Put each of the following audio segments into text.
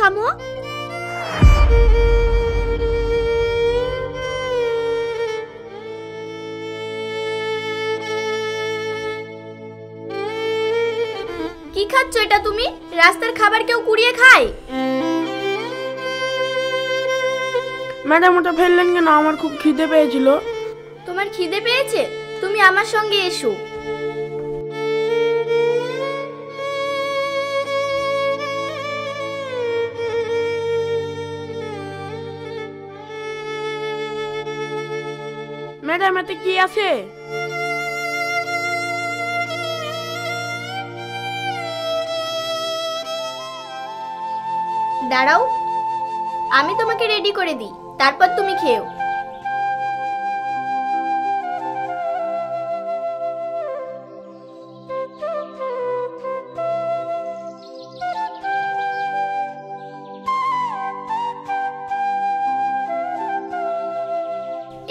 থামো। কি খাচ্ছ এটা তুমি? রাস্তার খাবার কেউ কুড়িয়ে খায়? ম্যাডাম ওটা ফেললেন কেন? আমার খুব খিদে পেয়েছিল। তোমার খিদে পেয়েছে? তুমি আমার সঙ্গে এসো। ম্যাডাম এতে কি আছে? দাঁড়াও, আমি তোমাকে রেডি করে দিই, তারপর তুমি খেও।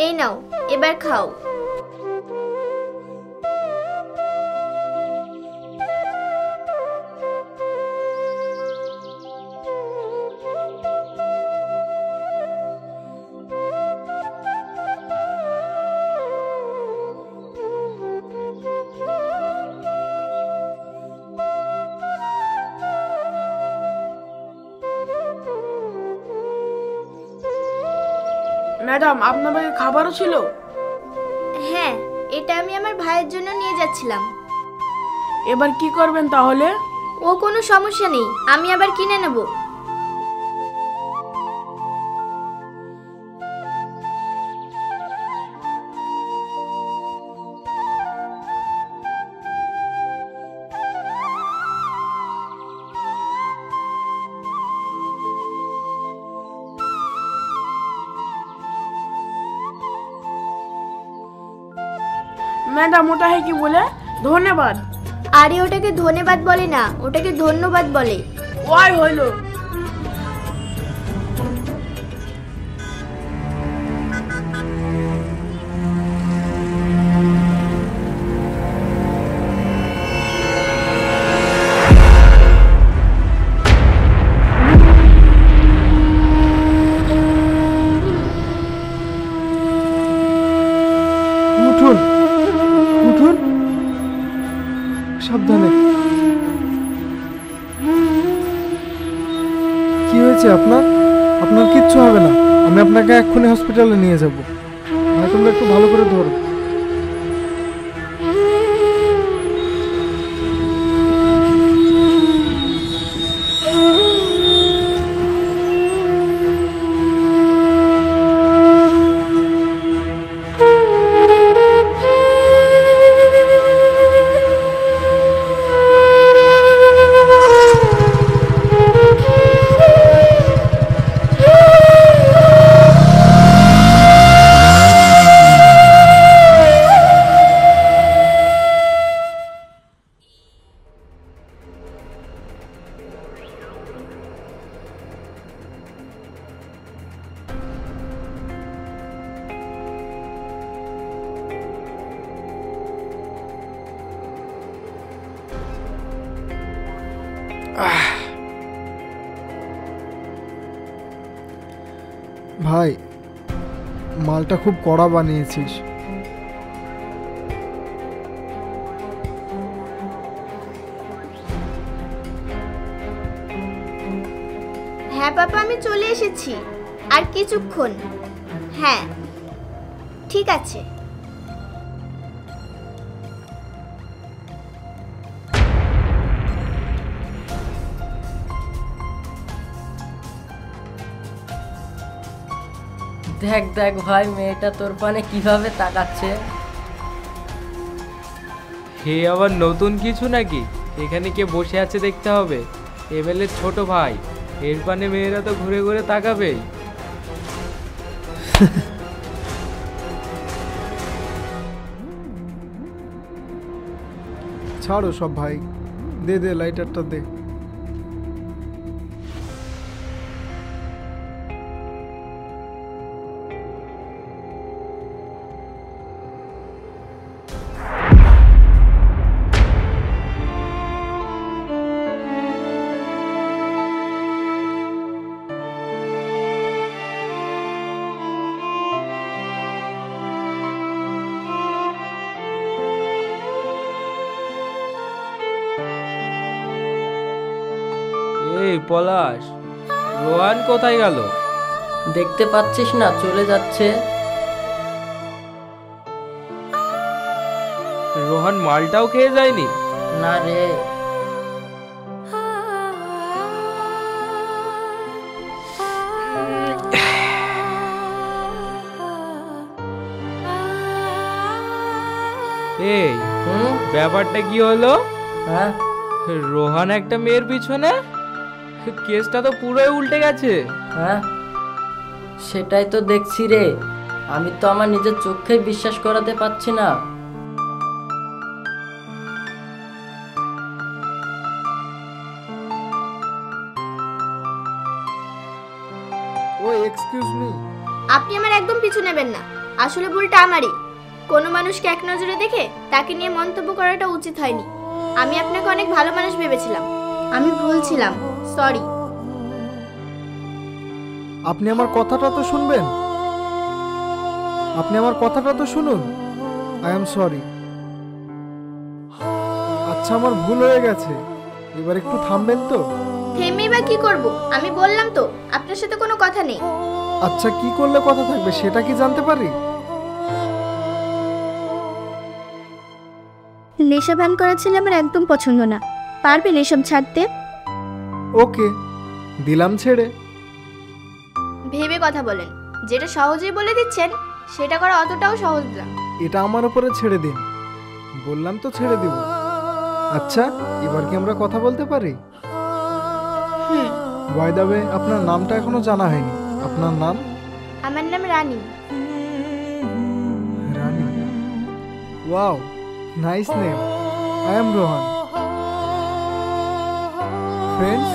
এই নাও, এবার খাও। ম্যাডাম আপনার ব্যাগে খাবারও ছিল? হ্যাঁ, এটা আমি আমার ভাইয়ের জন্য নিয়ে যাচ্ছিলাম। এবার কি করবেন তাহলে? ও কোনো সমস্যা নেই, আমি আবার কিনে নেব। ম্যাডাম ওটা কি বলে? ধন্যবাদ। আরে ওটাকে ধন্যবাদ বলে না, ওটাকে ধন্যবাদ বলে। ওই হইলো। উঠুন উঠুন, সাবধানে। কি হয়েছে আপনার? আপনার কিচ্ছু হবে না, আমি আপনাকে এক্ষুনি হসপিটালে নিয়ে যাব। আর তোমরা একটু ভালো করে ধরো। ভাই, মালটা খুব কড়া বানিয়েছিস। হ্যাঁ পাপা, আমি চলে এসেছি, আর কিছুক্ষণ। হ্যাঁ ঠিক আছে। দেখ দেখ ভাই, মেয়েটা তোর পানে কিভাবে তাকাচ্ছে। হে আবার নতুন কিছু নাকি? এখানে কে বসে আছে দেখতে হবে। এমএলএর ছোট ভাই, এর পানে মেয়েরা তো ঘুরে ঘুরে তাকাবেই। ছাড়ো সব ভাই, দে দে লাইটারটা দে। এই পলাশ, রোহান কোথায় গেল? দেখতে পাচ্ছিস না চলে যাচ্ছে। রোহান মালটাও খেয়ে যায়নি? না রে, এই হুম, ব্যাপারটা কি হলো? হ্যাঁ, রোহান একটা মেয়ের পিছনে? কেসটা তো পুরোই উল্টে গেছে। হ্যাঁ, সেটাই তো দেখছি রে। আমি তো আমার নিজের চোখেই বিশ্বাস করাতে পারছি না। ও এক্সকিউজ মি। আপনি আমার একদম পিছু নেবেন না, আসলে ভুলটা আমারই। কোনো মানুষকে এক নজরে দেখে তাকে নিয়ে মন্তব্য করাটা উচিত হয়নি। আমি আপনাকে অনেক ভালো মানুষ ভেবেছিলাম, আমি ভুল ছিলাম, সরি। আপনি আমার কথাটা তো শুনবেন, আপনি আমার কথাটা তো শুনুন। I am sorry. আচ্ছা, আমার ভুল হয়ে গেছে, এবার একটু থামবেন তো? থেমে বা কি করব? আমি বললাম তো আপনার সাথে কোনো কথা নেই। আচ্ছা, কি করলে কথা থাকবে সেটা কি জানতে পারি? নেশা ভান করা ছেলে আমার একদম পছন্দ না। পারবেন এসব ছাড়তে? ওকে, দিলাম ছেড়ে। ভেবে কথা বলেন, যেটা সহজেই বলে দিচ্ছেন সেটা করা অতটাও সহজ না। এটা আমার উপরে ছেড়ে দিন, বললাম তো ছেড়ে দিব। আচ্ছা, এবার কি আমরা কথা বলতে পারি? বাই দ্য ওয়ে, আপনার নামটা এখনো জানা হয়নি। আপনার নাম? আমার নাম Rani. Rani? Wow, nice name. I am Rohan. Friends?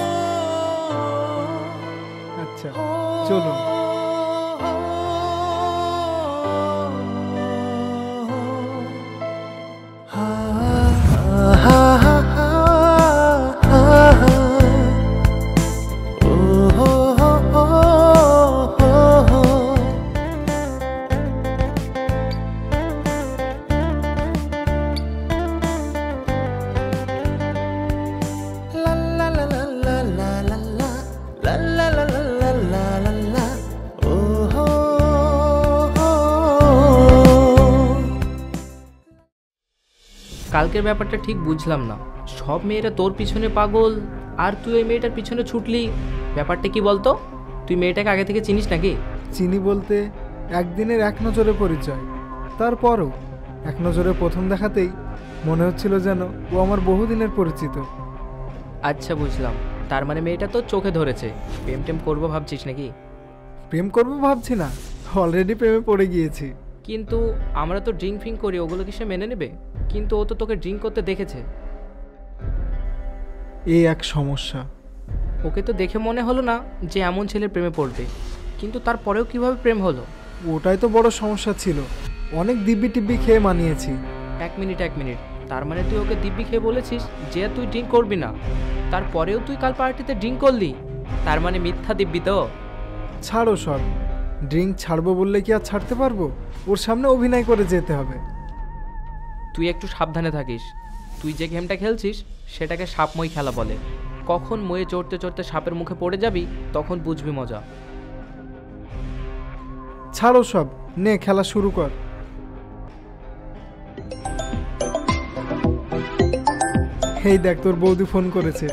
আচ্ছা, চলুন। কালকের ব্যাপারটা ঠিক বুঝলাম না। সব মেয়েরা তোর পিছনে পাগল, আর তুই ওই মেয়েটার পিছনে ছুটলি। ব্যাপারটা কি বলতো? তুই মেয়েটাকে আগে থেকে চিনিস নাকি? চিনি বলতে একদিনের এক নজরে পরিচয়, তারপরও এক নজরে প্রথম দেখাতেই মনে হচ্ছিল যেন ও আমার বহুদিনের পরিচিত। আচ্ছা, বুঝলাম। তার মানে মেয়েটা তো চোখে ধরেছে। প্রেম টেম করবো ভাবছিস নাকি? প্রেম করবো ভাবছি না, অলরেডি প্রেমে পড়ে গিয়েছি। কিন্তু আমরা তো ড্রিঙ্ক ফিঙ্ক করি, ওগুলো কি সে মেনে নেবে? কিন্তু ও তো তোকে ড্রিঙ্ক করতে দেখেছে। এই এক সমস্যা। ওকে তো দেখে মনে হলো না যে এমন ছেলের প্রেমে পড়বে, কিন্তু তারপরেও কিভাবে প্রেম হলো? ওটাই তো বড় সমস্যা ছিল। অনেক দিব্যি টিব্বি খেয়ে মানিয়েছি। এক মিনিট, তার মানে তুই ওকে দিব্যি খেয়ে বলেছিস যে তুই ড্রিঙ্ক করবি না, তারপরেও তুই কাল পার্টিতে ড্রিঙ্ক করলি? তার মানে মিথ্যা দিব্যি তো? ছাড়ো সব, ড্রিঙ্ক ছাড়বো বললে কি আর ছাড়তে পারবো? ওর সামনে অভিনয় করে যেতে হবে। তুই একটু সাবধানে থাকিস। তুই যে গেমটা খেলছিস সেটাকে সাপময় খেলা বলে। কখন ময়ে চড়তে চড়তে সাপের মুখে পড়ে যাবি তখন বুঝবি মজা। ছাড়ো সব, নে খেলা শুরু কর। এই দেখ, তোর বৌদি ফোন করেছে।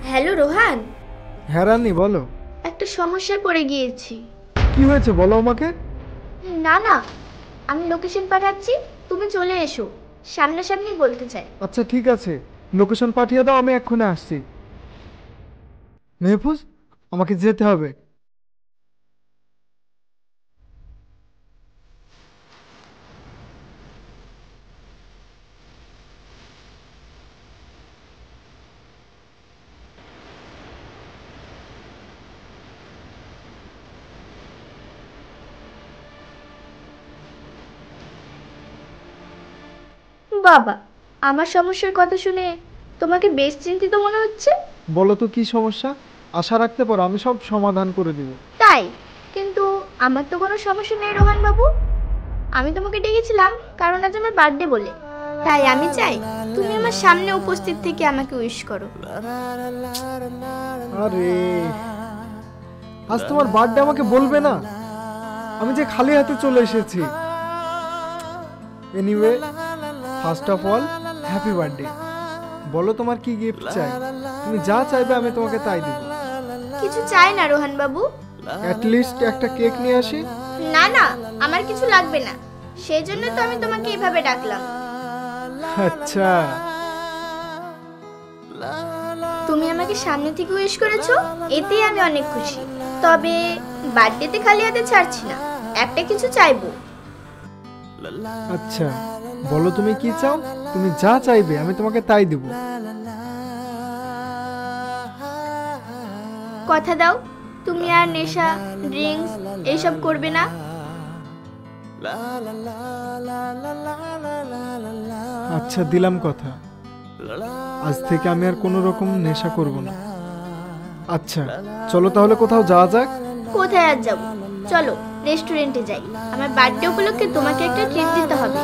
হ্যালো রোহান। হ্যাঁ রানী, বলো। একটা সমস্যায় পড়ে গিয়েছি। কি হয়েছে বলো আমাকে। না না, আমি লোকেশন পাঠাচ্ছি, তুমি চলে এসো। সামনাসামনি বলতে চাই। আচ্ছা ঠিক আছে, লোকেশন পাঠিয়ে দাও, আমি এক্ষুনি আসছি। মেহফুজ, আমাকে যেতে হবে। বাবা, আমার সমস্যার কথা শুনে তোমাকে বেশ চিন্তিত মনে হচ্ছে। বলো তো কি সমস্যা, আশা রাখতে পারো, আমি সব সমাধান করে দিব। তাই? কিন্তু আমার তো কোনো সমস্যা নেই রোহান বাবু। আমি তোমাকে ডেকেছিলাম কারণ আজ আমার বার্থডে বলে। তাই আমি চাই তুমি আমার আমার সামনে উপস্থিত থেকে আমাকে উইশ করো। আরে আজ তোমার বার্থডে, আমাকে বলবে না? আমি যে খালি হাতে চলে এসেছি। Anyway, first of all happy birthday. বলো তোমার কি গিফট চাই? তুমি যা চাইবে আমি তোমাকে তাই দেব। কিছু চাই না রোহান বাবু। অ্যাট লিস্ট একটা কেক নিয়ে আসি। না না, আমার কিছু লাগবে না, সেই জন্য তো আমি তোমাকে এভাবে ডাকলাম। আচ্ছা, তুমি আমাকে সামনে থেকে উইশ করেছো, এতেই আমি অনেক খুশি। তবে বার্থডেতে খালি হাতে ছাড়ছি না, একটা কিছু চাইবো। আচ্ছা বলো তুমি কি চাও? তুমি যা চাইবে আমি তোমাকে তাই দেব। কথা দাও, তুমি আর নেশা, ড্রিঙ্কস এইসব করবে না। আচ্ছা দিলাম কথা, আজ থেকে আমি আর কোনো রকম নেশা করব না। আচ্ছা চলো তাহলে কোথাও যাওয়া যাক। কোথায় আর যাবো, চলো রেস্টুরেন্টে যাই। আমার বার্থডে উপলক্ষে তোমাকে একটা ট্রিট দিতে হবে।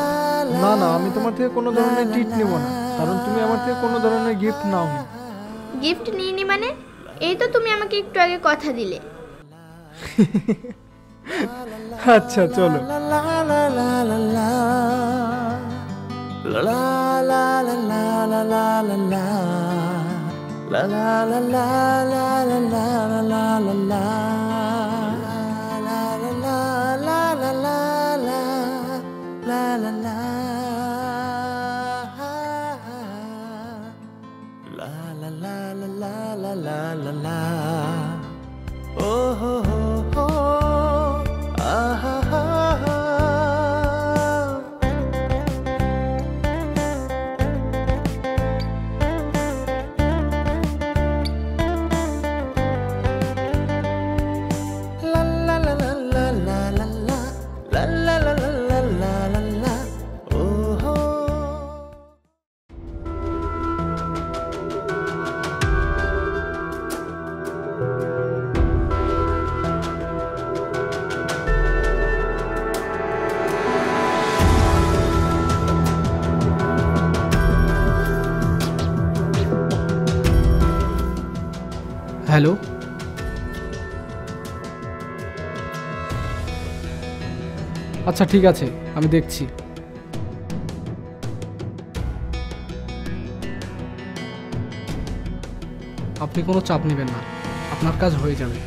না না, আমি তোমার থেকে কোনো ধরনের ট্রিট নেব না, কারণ তুমি আমার থেকে কোনো ধরনের গিফট নাও না। গিফট নিইনি মানে? এই তো তুমি আমাকে একটু আগে কথা দিলে। আচ্ছা চলো। হ্যালো, আচ্ছা ঠিক আছে, আমি দেখছি। আপনি কোনো চাপ নেবেন না, আপনার কাজ হয়ে যাবে।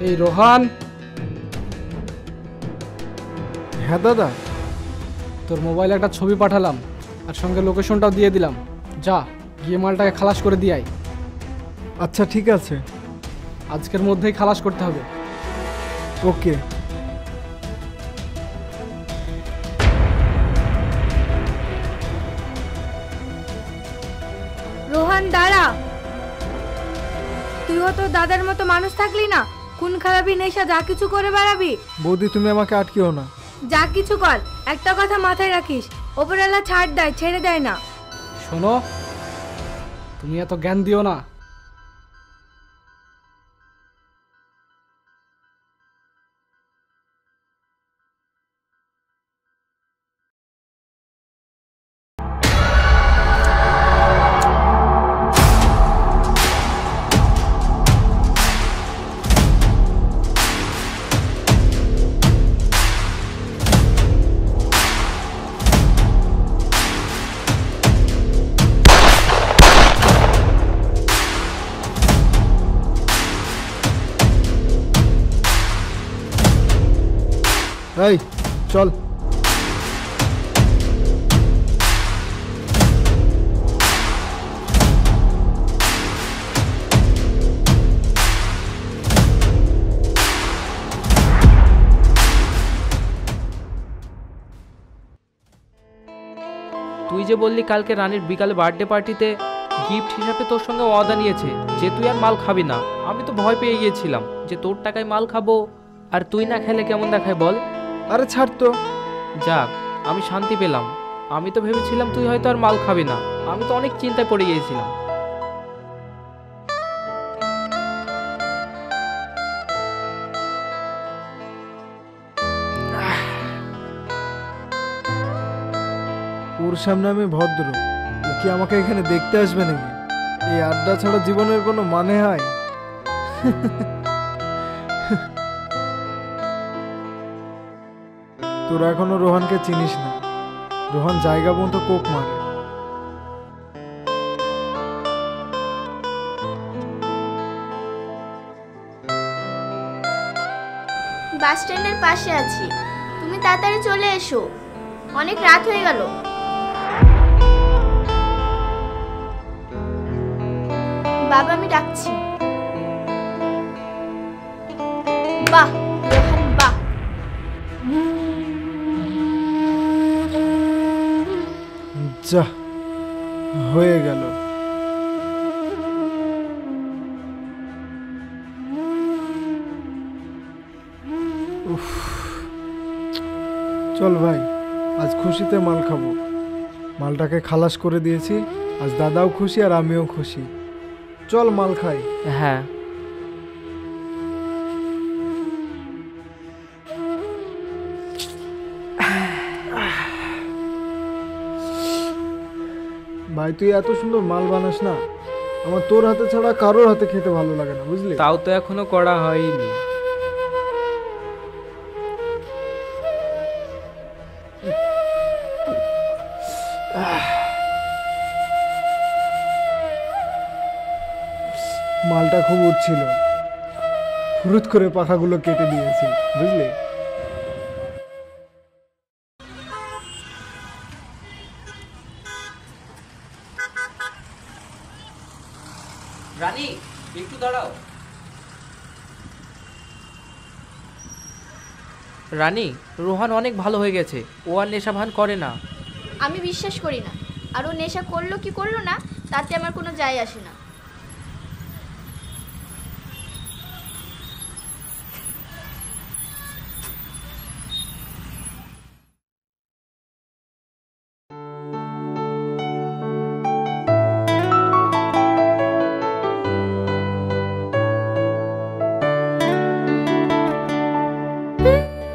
এই রোহান। হ্যাঁ দাদা। তোর মোবাইলে একটা ছবি পাঠালাম আর সঙ্গে লোকেশনটাও দিয়ে দিলাম, যা গিয়ে মালটাকে খালাস করে দিয়ে আয়। আচ্ছা ঠিক আছে, আজকের মধ্যেই খালাস করতে হবে। ওকে। রোহান দাঁড়া, তুইও তো দাদার মতো মানুষ থাকলি না, খুন খারাপি নেশা যা কিছু করে বেড়াবি। বৌদি তুমি আমাকে আটকেও না। যা কিছু কর, একটা কথা মাথায় রাখিস, ওপরওয়ালা ছাড় দেয়, ছেড়ে দেয় না। শোনো, তুমি এত জ্ঞান দিও না। এই চল। তুই যে বললি কালকে রানীর বিকালে বার্থডে পার্টিতে গিফট হিসাবে তোর সঙ্গে ওয়াদা নিয়েছে যে তুই আর মাল খাবি না। আমি তো ভয় পেয়ে গিয়েছিলাম যে তোর টাকায় মাল খাবো আর তুই না খেলে কেমন দেখায় বল। আরে ছাড় তো। যাক, আমি শান্তি পেলাম। আমি তো ভেবেছিলাম তুই হয়তো আর মাল খাবি না। আমি তো অনেক চিন্তায় পড়ে গিয়েছিলাম। ওর সামনে আমি ভদ্র, ও কি আমাকে এখানে দেখতে আসবে নাকি? এই আড্ডা ছাড়া জীবনের কোনো মানে হয়? তোরা এখনো রোহানকে চিনিস না। রোহান জায়গা মতো কোপ মারে। বাস স্ট্যান্ডের পাশে আছি, তুমি তাড়াতাড়ি চলে এসো, অনেক রাত হয়ে গেল। বাবা আমি ডাকছি। বাহ রোহান বাহ। যা হয়ে গেল। উফ, চল ভাই, আজ খুশিতে মাল খাবো। মালটাকে খালাস করে দিয়েছি, আজ দাদাও খুশি আর আমিও খুশি। চল মাল খাই। হ্যাঁ। ভাই তুই এত সুন্দর মাল বানাস না, আমার তোর হাতে ছাড়া কারোর হাতে খেতে ভালো লাগে না, বুঝলি? তাও তো এখনো করা হয়নি। মালটা খুব উঠছিল, ফুরুত করে পাখাগুলো কেটে দিয়েছি, বুঝলি? রানী একটু দাঁড়াও। রানী, রোহান অনেক ভালো হয়ে গেছে, ও আর নেশা ভান করে না। আমি বিশ্বাস করি না, আর ও নেশা করলো কি করলো না তাতে আমার কোনো যায় আসে না।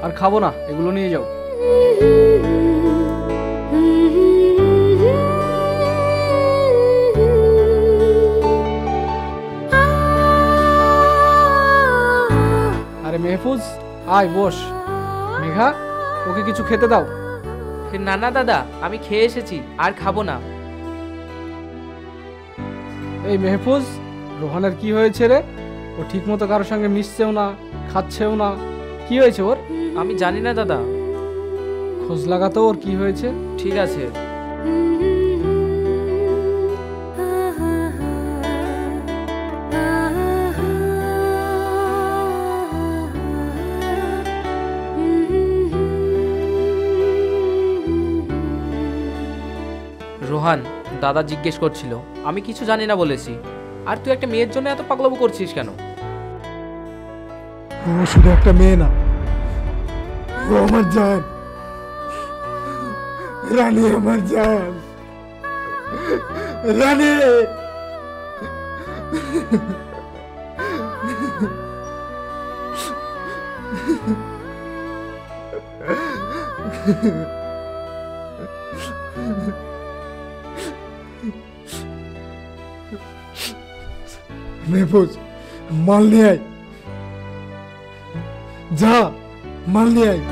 আর খাবো না, এগুলো নিয়ে যাও। আরে মেহফুজ, আয় বস। মেঘা, ওকে কিছু খেতে দাও। না না দাদা, আমি খেয়ে এসেছি, আর খাবো না। এই মেহফুজ, রোহানের কি হয়েছে রে? ও ঠিক মতো কারোর সঙ্গে মিশছেও না, খাচ্ছেও না, কি হয়েছে ওর? আমি জানি না দাদা। খোঁজ লাগাতো ওর কি হয়েছে। ঠিক আছে। রোহান, দাদা জিজ্ঞেস করছিল, আমি কিছু জানি না বলেছি। আর তুই একটা মেয়ের জন্য এত পাগলামো করছিস কেন? ও শুধু একটা মেয়ে না, ও আমার জান। রানী আমার জান, রানী। মেহফুজ, মাল নিয়ে আয়, যা মাল নিয়ে আয়।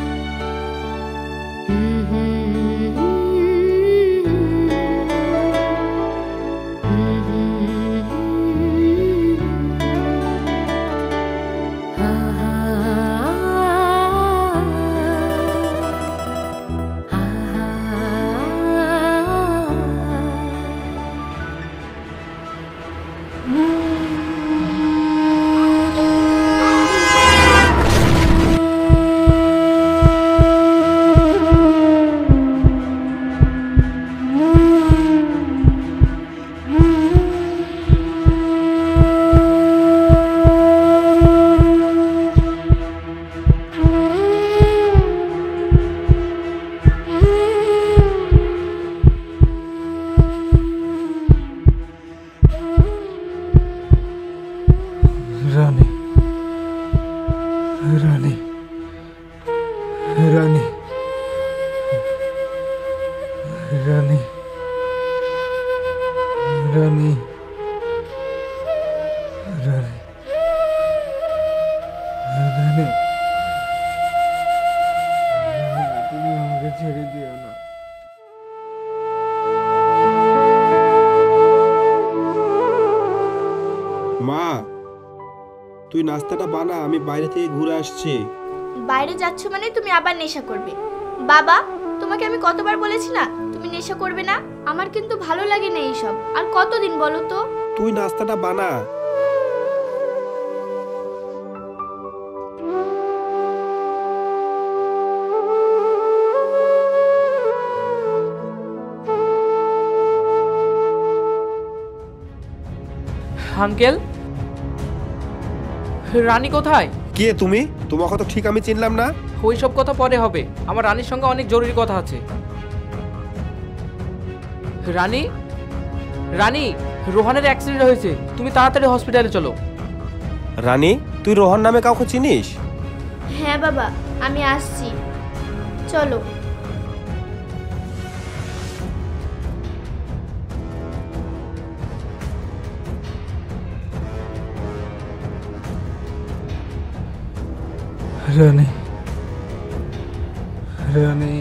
রানী, রানী, রানী, রানী, তুমি আমাকে ছেড়ে দিও না। মা, তুই নাস্তাটা বানা, আমি বাইরে থেকে ঘুরে আসছি। বাইরে যাচ্ছ মানে তুমি আবার নেশা করবে? বাবা, তোমাকে আমি কতবার বলেছি না তুমি নেশা করবে না? আমার কিন্তু ভালো লাগে না এইসব। আর কতদিন বলো তো? তুই নাস্তাটা বানা। আঙ্কেল, রানী কোথায়? কে তুমি? তোমাকে তো ঠিক আমি চিনলাম না। ওইসব কথা পরে হবে, আমার রানীর সঙ্গে অনেক জরুরি কথা আছে। রানী, রানী, রোহানের অ্যাক্সিডেন্ট হয়েছে, তুমি তাড়াতাড়ি হসপিটালে চলো। রানী, তুই রোহন নামে কাউকে চিনিস? হ্যাঁ বাবা, আমি আসছি, চলো। রানী, রানী,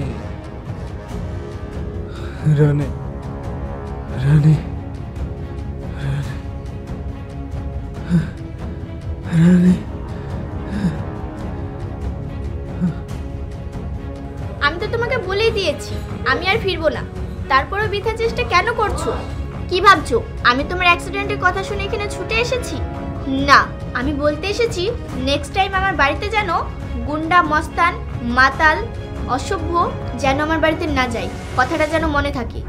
রানী, রানী, রানী, আমি তো তোমাকে বলেই দিয়েছি আমি আর ফিরবো না, তারপরও বৃথা চেষ্টা কেন করছো? কি ভাবছো আমি তোমার অ্যাক্সিডেন্টের কথা শুনে এখানে ছুটে এসেছি? না, আমি বলতে এসেছি নেক্সট টাইম আমার বাড়িতে যেন গুন্ডা, মস্তান, মাতাল, অসভ্য যেন আমার বাড়িতে না যায়, কথাটা যেন মনে থাকে।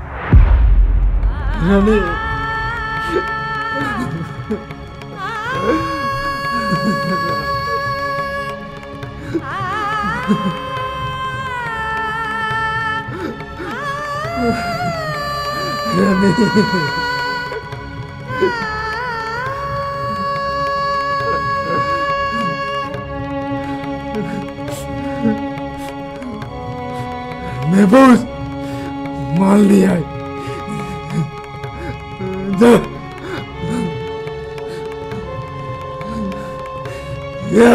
রানী, রানী, महबूज माल लिया है, जा, या